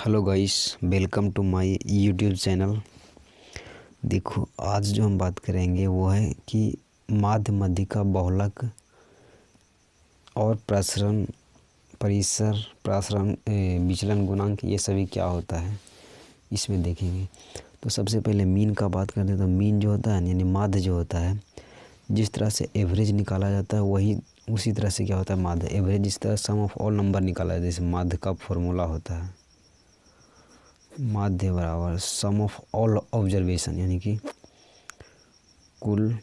Hello guys, welcome to my YouTube channel. देखो, आज जो हम बात करेंगे वो है कि माध्य, मध्यिका, बहुलक और प्रसरण, परिसर, प्रसरण, विचलन गुणांक, ये सभी क्या होता है इसमें देखेंगे। तो सबसे पहले मीन का बात करते हैं। तो मीन जो होता है यानी माध्य जो होता है, जिस तरह से एवरेज निकाला जाता है वही उसी तरह से क्या होता है माध्य। एवरेज जिस तरह सम ऑफ ऑल नंबर निकाला जाता है, जैसे माध्य का फॉर्मूला होता है माध्य बराबर सम ऑफ ऑल ऑब्जर्वेशन, यानी कि कुल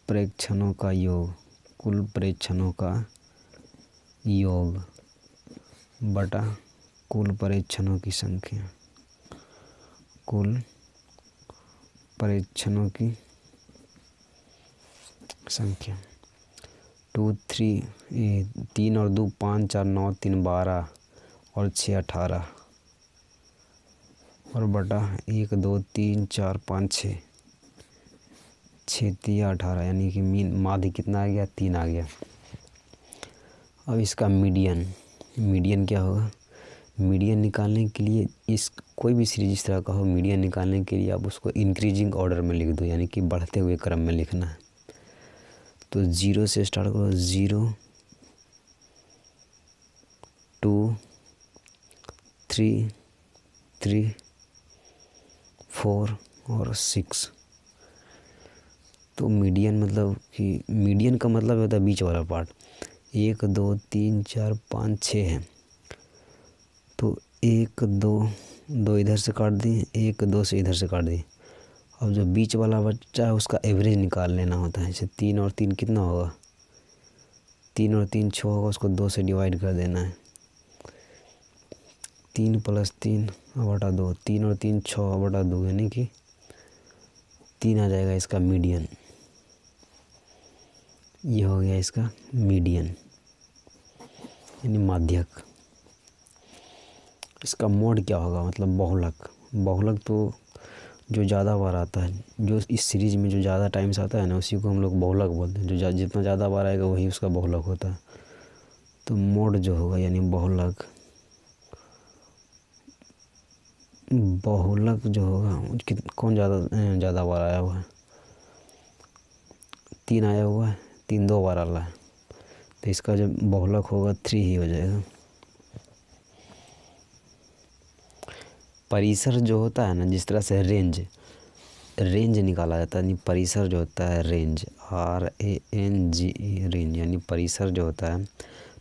प्रेक्षणों का योग, कुल प्रेक्षणों का योग बटा कुल प्रेक्षणों की संख्या, कुल प्रेक्षणों की संख्या। 3 और 2 5 4 9 3 12 और 6 18 और बटा 1 2 3 4 5 6 6 3 18, यानी कि मीन माध्य कितना आ गया, 3 आ गया। अब इसका मीडियन क्या होगा। मीडियन निकालने के लिए इस कोई भी सीरीज इस तरह का हो, मीडियन निकालने के लिए आप उसको इंक्रीजिंग ऑर्डर में लिख दो, यानी कि बढ़ते हुए क्रम में लिखना है। तो 0 से स्टार्ट करो, 0 2 3 3 4 और 6। तो मीडियन मतलब कि मीडियन का मतलब होता है बीच वाला पार्ट। 1 2 3 4 5 6 है, तो 1 2 इधर से काट दिए, 1 2 से इधर से काट दिए। अब जो बीच वाला बच्चा है उसका एवरेज निकाल लेना होता है। जैसे 3 और 3 कितना होगा, 3 और 3 6 होगा, उसको 2 से डिवाइड कर देना है। 3 + 3 बटा 2, 3 और 3 6 बटा 2, यानी कि 3 आ जाएगा इसका मीडियन। ये हो गया इसका मीडियन यानी माध्यक। इसका मोड क्या होगा, मतलब बहुलक। बहुलक तो जो ज़्यादा बार आता है, जो इस सीरीज में जो ज़्यादा टाइम्स आता है ना, उसी को हम लोग बहुलक बोलते हैं। जो जितना ज़्यादा बार आएगा वही उसका बहुलक होता है। तो मोड जो होगा यानी बहुलक, बहुलक जो होगा कौन ज़्यादा बार आया हुआ है, 3 आया हुआ है, 3 2 बार आला है, तो इसका जो बहुलक होगा 3 ही हो जाएगा। परिसर जो होता है ना, जिस तरह से रेंज निकाला जाता है, यानी परिसर जो होता है रेंज, RANGE रेंज, यानी परिसर जो होता है,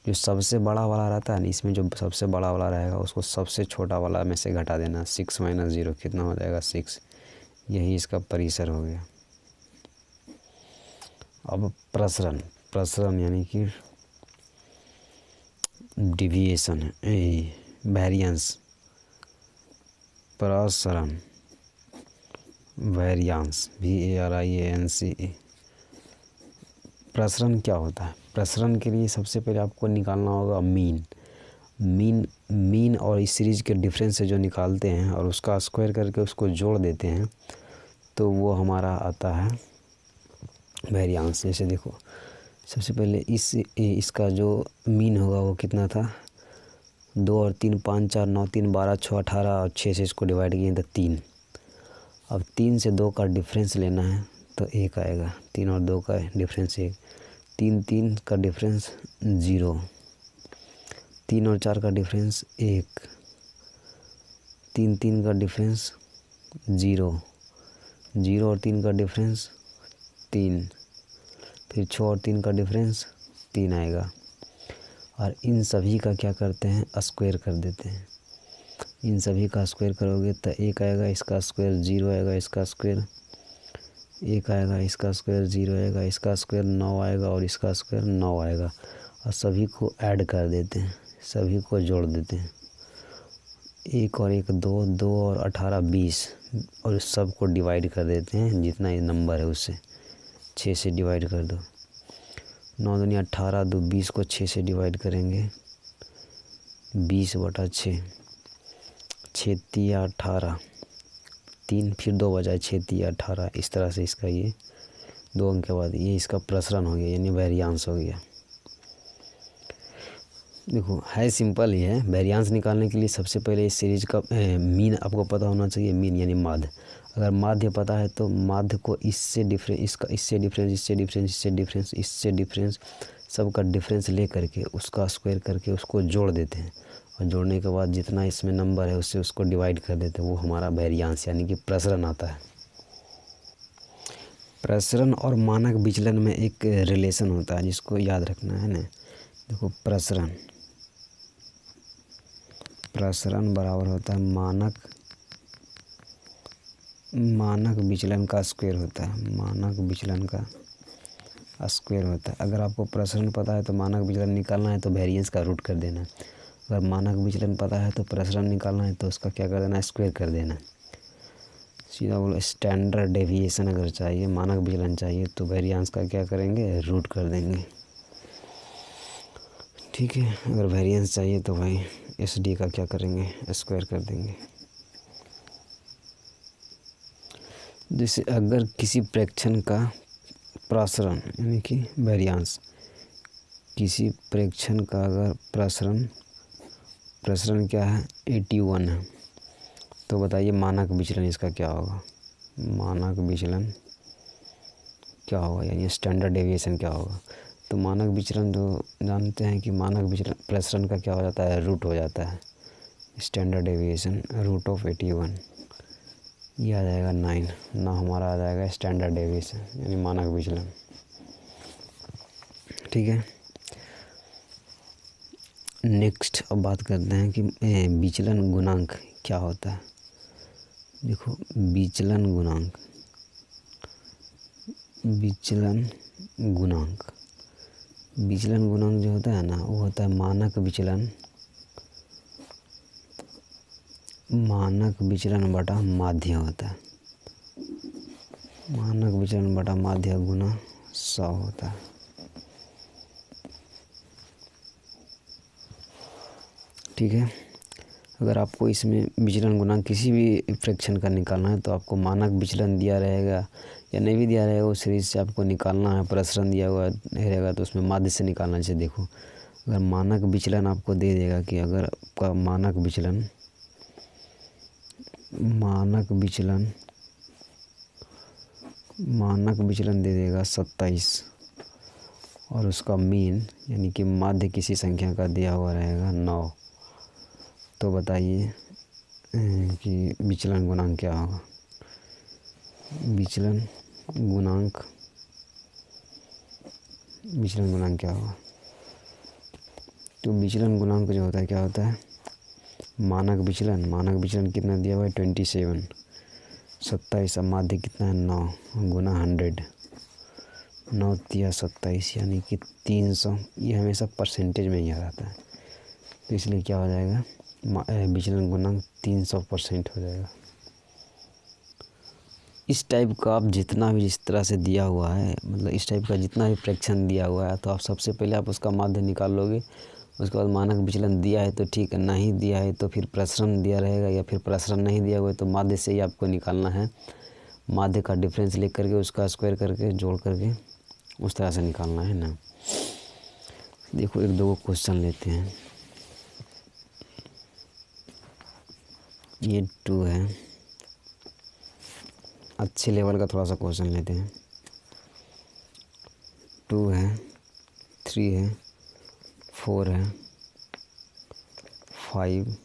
जो सबसे बड़ा वाला रहता है ना, इसमें जो सबसे बड़ा वाला रहेगा उसको सबसे छोटा वाला में से घटा देना। 6 - 0 कितना हो जाएगा, 6। यही इसका परिसर हो गया। अब प्रसरण यानी कि डिविएशन है, वेरिएंस, प्रसरण, वेरिएंस, VARIANCE। प्रसरण क्या होता है। प्रसरण के लिए सबसे पहले आपको निकालना होगा मीन और इस सीरीज के डिफरेंस से जो निकालते हैं और उसका स्क्वायर करके उसको जोड़ देते हैं, तो वो हमारा आता है वेरिएंस। जैसे देखो, सबसे पहले इसका जो मीन होगा वो कितना था, 2 और 3 5 4 9 3 12 6 18 और 6 से इसको डिवाइड किए तो 3। अब 3 से 2 का डिफरेंस लेना है तो 1 आएगा। 3 और 2 का डिफरेंस 1, 3 3 का डिफरेंस 0, 3 और 4 का डिफरेंस 1, 3 3 का डिफरेंस 0, 0 और 3 का डिफरेंस 3, फिर 6 और 3 का डिफरेंस 3 आएगा। और इन सभी का क्या करते हैं, स्क्वायर कर देते हैं। इन सभी का स्क्वायर करोगे तो 1 आएगा, इसका स्क्वायर 0 आएगा, इसका स्क्वायर 1 आएगा, इसका स्क्वायर 0 आएगा, इसका स्क्वायर 9 आएगा और इसका स्क्वायर 9 आएगा। और सभी को ऐड कर देते हैं, सभी को जोड़ देते हैं। 1 और 1 2, 2 और 18 20, और सबको डिवाइड कर देते हैं। जितना ये नंबर है उससे 6 से डिवाइड कर दो। 9 दूनी 18, 2 20 को 6 से डिवाइड करेंगे, 20 बटा 6, 6 3 18, 3 फिर 2 बजाए, 6 3 18। इस तरह से इसका ये 2 अंक के बाद ये इसका प्रसरण हो गया, यानी वेरिएंस हो गया। देखो है सिंपल ही है। वेरिएंस निकालने के लिए सबसे पहले इस सीरीज का मीन आपको पता होना चाहिए। मीन यानी माध्य। अगर माध्य पता है तो माध्य को इससे डिफरेंस, इसका इससे डिफरेंस, इससे डिफरेंस, इससे डिफरेंस, इससे डिफरेंस, सबका डिफरेंस ले करके उसका स्क्वायर करके उसको जोड़ देते हैं, और जोड़ने के बाद जितना इसमें नंबर है उससे उसको डिवाइड कर देते हैं। वो हमारा वेरिएंस यानी कि प्रसरण आता है। प्रसरण और मानक विचलन में एक रिलेशन होता है जिसको याद रखना है ना। देखो प्रसरण बराबर होता है मानक विचलन का स्क्वायर होता है। मानक विचलन का स्क्वायर होता है। अगर आपको प्रसरण पता है तो मानक विचलन निकालना है तो वेरिएंस का रूट कर देना। अगर मानक विचलन पता है तो प्रसरण निकालना है तो उसका क्या कर देना, स्क्वायर कर देना। सीधा बोलो, स्टैंडर्ड डेविएशन अगर चाहिए, मानक विचलन चाहिए तो वेरिएंस का क्या करेंगे, रूट कर देंगे। ठीक है। अगर वेरिएंस चाहिए तो भाई SD का क्या करेंगे, स्क्वायर कर देंगे। जैसे अगर किसी प्रेक्षण का प्रसरण यानी कि वेरिएंस, किसी प्रेक्षण का अगर प्रसरण क्या है 81 है, तो बताइए मानक विचलन इसका क्या होगा। मानक विचलन क्या होगा यानी स्टैंडर्ड डेविएशन क्या होगा। तो मानक विचलन जो जानते हैं कि मानक विचलन प्रसरण का क्या हो जाता है, रूट हो जाता है। स्टैंडर्ड डेविएशन रूट ऑफ 81, ये आ जाएगा 9 ना, हमारा आ जाएगा स्टैंडर्ड डेविएशन यानी मानक विचलन। ठीक है। नेक्स्ट अब बात करते हैं कि विचलन गुणांक क्या होता है। देखो विचलन गुणांक जो होता है ना, वो होता है मानक विचलन बटा माध्य होता है। मानक विचलन बटा माध्य गुना 100 होता है। ठीक है। अगर आपको इसमें विचलन गुणांक किसी भी फ्रैक्शन का निकालना है तो आपको मानक विचलन दिया रहेगा या नहीं भी दिया रहेगा, उस सीरीज से आपको निकालना है। प्रसरण दिया हुआ रहेगा तो उसमें माध्य से निकालना चाहिए। देखो अगर मानक विचलन आपको दे देगा कि अगर आपका मानक विचलन दे देगा 27 और उसका मीन यानी कि माध्य किसी संख्या का दिया हुआ रहेगा 9, तो बताइए कि विचलन गुणांक क्या होगा। विचलन गुणांक क्या होगा। तो विचलन गुणांक जो होता है क्या होता है, मानक विचलन कितना दिया हुआ है 27, 27 अब माध्य कितना है 9 गुना 100, 9 तिया 27 यानी कि 300। ये हमेशा परसेंटेज में ही आ जाता है, तो इसलिए क्या हो जाएगा, विचलन गुणांक 300% हो जाएगा। इस टाइप का आप जितना भी जिस तरह से दिया हुआ है, मतलब इस टाइप का जितना भी फ्रैक्शन दिया हुआ है, तो आप सबसे पहले आप उसका माध्य निकाल लोगे। उसके बाद मानक विचलन दिया है तो ठीक है, नहीं दिया है तो फिर प्रसरण दिया रहेगा, या फिर प्रसरण नहीं दिया हुआ है तो माध्य से ही आपको निकालना है। माध्य का डिफरेंस ले करके उसका स्क्वायर करके जोड़ करके उस तरह से निकालना है ना। देखो एक दो क्वेश्चन लेते हैं। ये 2 है, अच्छे लेवल का थोड़ा सा क्वेश्चन लेते हैं। 2 है, 3 है, 4 है, 5